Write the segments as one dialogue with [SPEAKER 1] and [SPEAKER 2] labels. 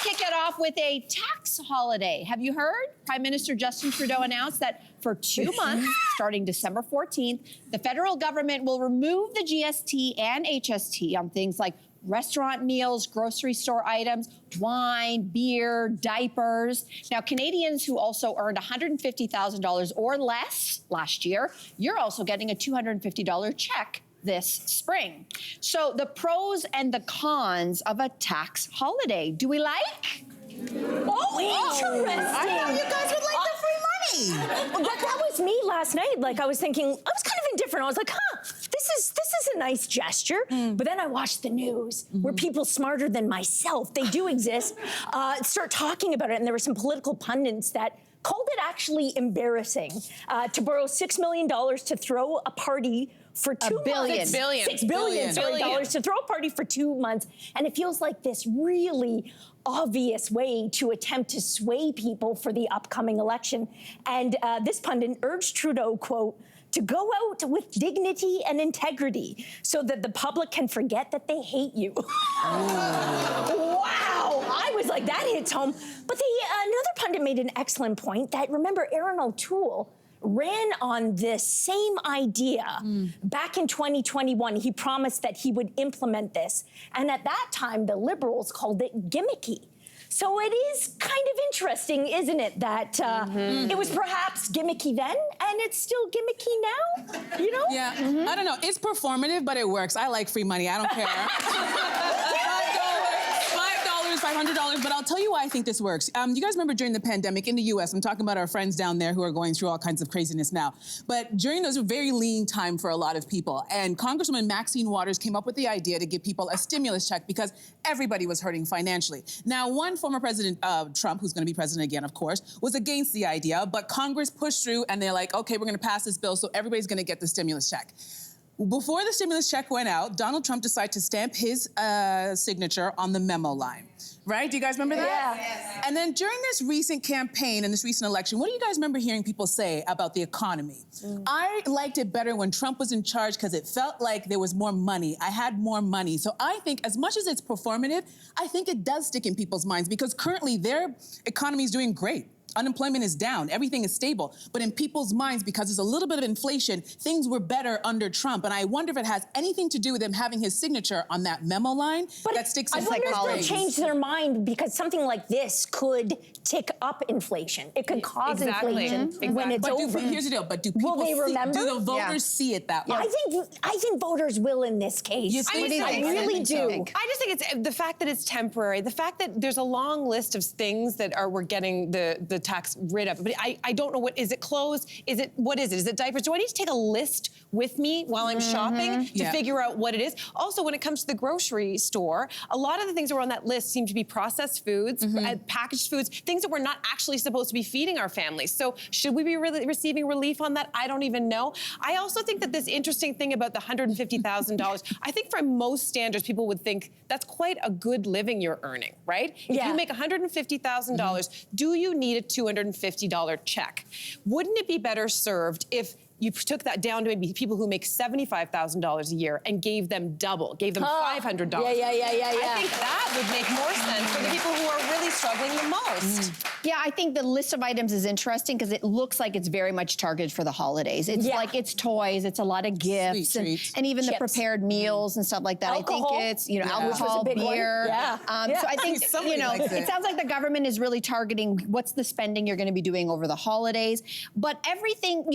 [SPEAKER 1] kick it off with a tax holiday. Have you heard? Prime Minister Justin Trudeau announced that for 2 months, starting December 14th, the federal government will remove the GST and HST on things like restaurant meals, grocery store items, wine, beer, diapers. Now, Canadians who also earned $150,000 or less last year, you're also getting a $250 check this spring. So the pros and the cons of a tax holiday. Do we like?
[SPEAKER 2] Oh, interesting.
[SPEAKER 3] I thought you guys would like the free money.
[SPEAKER 2] Well, that was me last night. Like, I was thinking, I was kind of indifferent. I was like, this is a nice gesture. But then I watched the news where people smarter than myself, they do exist, start talking about it. And there were some political pundits that called it actually embarrassing to borrow $6 million to throw a party for 2 months. $6 billion dollars to throw a party for 2 months. And it feels like this really obvious way to attempt to sway people for the upcoming election. And this pundit urged Trudeau, quote, to go out with dignity and integrity so that the public can forget that they hate you. Wow, I was like, that hits home. But another pundit made an excellent point that, remember, Aaron O'Toole ran on this same idea back in 2021. He promised that he would implement this. And at that time, the Liberals called it gimmicky. So it is kind of interesting, isn't it, that it was perhaps gimmicky then, and it's still gimmicky now, you know?
[SPEAKER 4] Yeah, I don't know. It's performative, but it works. I like free money. I don't care. $500, but I'll tell you why I think this works. You guys remember during the pandemic in the US, I'm talking about our friends down there who are going through all kinds of craziness now, but during those very lean time for a lot of people, and Congresswoman Maxine Waters came up with the idea to give people a stimulus check because everybody was hurting financially. Now, one former president, Trump, who's gonna be president again, of course, was against the idea, but Congress pushed through and they're like, okay, we're gonna pass this bill so everybody's gonna get the stimulus check. Before the stimulus check went out, Donald Trump decided to stamp his signature on the memo line, right? Do you guys remember that?
[SPEAKER 2] Yeah.
[SPEAKER 4] Yes. And then during this recent campaign and this recent election, what do you guys remember hearing people say about the economy? I liked it better when Trump was in charge because it felt like there was more money. I had more money. So I think as much as it's performative, I think it does stick in people's minds because currently their economy is doing great. Unemployment is down, everything is stable. But in people's minds, because there's a little bit of inflation, things were better under Trump. And I wonder if it has anything to do with him having his signature on that memo line that sticks in psychology.
[SPEAKER 2] I wonder if they'll change their mind because something like this could tick up inflation. It could cause inflation when it's over.
[SPEAKER 4] Here's the deal, but do people do the voters see it that way?
[SPEAKER 2] I think voters will in this case.
[SPEAKER 1] I
[SPEAKER 2] really do.
[SPEAKER 5] I just think it's the fact that it's temporary, the fact that there's a long list of things that we're getting the tax rid of. But I don't know, what is it, clothes? What is it? Is it diapers? Do I need to take a list with me while I'm shopping to figure out what it is? Also, when it comes to the grocery store, a lot of the things that were on that list seem to be processed foods, packaged foods, things that we're not actually supposed to be feeding our families. So should we be really receiving relief on that? I don't even know. I also think that this interesting thing about the $150,000, I think from most standards, people would think that's quite a good living you're earning, right? If you make $150,000, do you need a $250 check? Wouldn't it be better served if you took that down to maybe people who make $75,000 a year and gave them double, gave them $500.
[SPEAKER 2] Yeah.
[SPEAKER 5] I think that would make more sense for the people who are really struggling the most.
[SPEAKER 1] Yeah, I think the list of items is interesting because it looks like it's very much targeted for the holidays. It's like it's toys, it's a lot of gifts, and even the prepared meals and stuff like that.
[SPEAKER 2] Alcohol.
[SPEAKER 1] I think it's, alcohol, beer.
[SPEAKER 2] So
[SPEAKER 1] I think, it sounds like the government is really targeting what's the spending you're going to be doing over the holidays. But everything,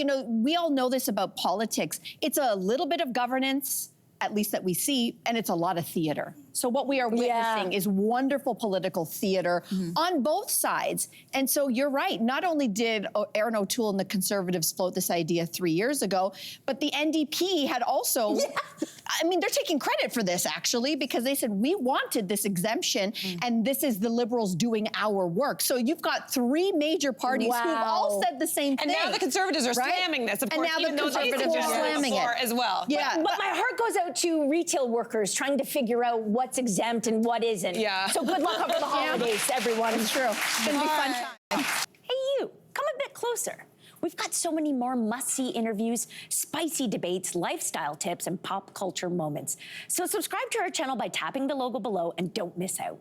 [SPEAKER 1] we all know this about politics. It's a little bit of governance, at least that we see, and it's a lot of theater. So what we are witnessing is wonderful political theater on both sides. And so you're right. Not only did Aaron O'Toole and the Conservatives float this idea 3 years ago, but the NDP had also, I mean, they're taking credit for this actually, because they said, we wanted this exemption and this is the Liberals doing our work. So you've got three major parties who've all said the same thing.
[SPEAKER 5] And now the Conservatives are slamming this, of course,
[SPEAKER 1] and now the Conservatives are slamming it
[SPEAKER 5] as well.
[SPEAKER 1] Yeah.
[SPEAKER 2] But my heart goes out to retail workers trying to figure out what's exempt and what isn't. So good luck over the holidays, everyone.
[SPEAKER 1] It's true. It's going to be fun time.
[SPEAKER 2] Hey, you, come a bit closer. We've got so many more must-see interviews, spicy debates, lifestyle tips, and pop culture moments. So subscribe to our channel by tapping the logo below and don't miss out.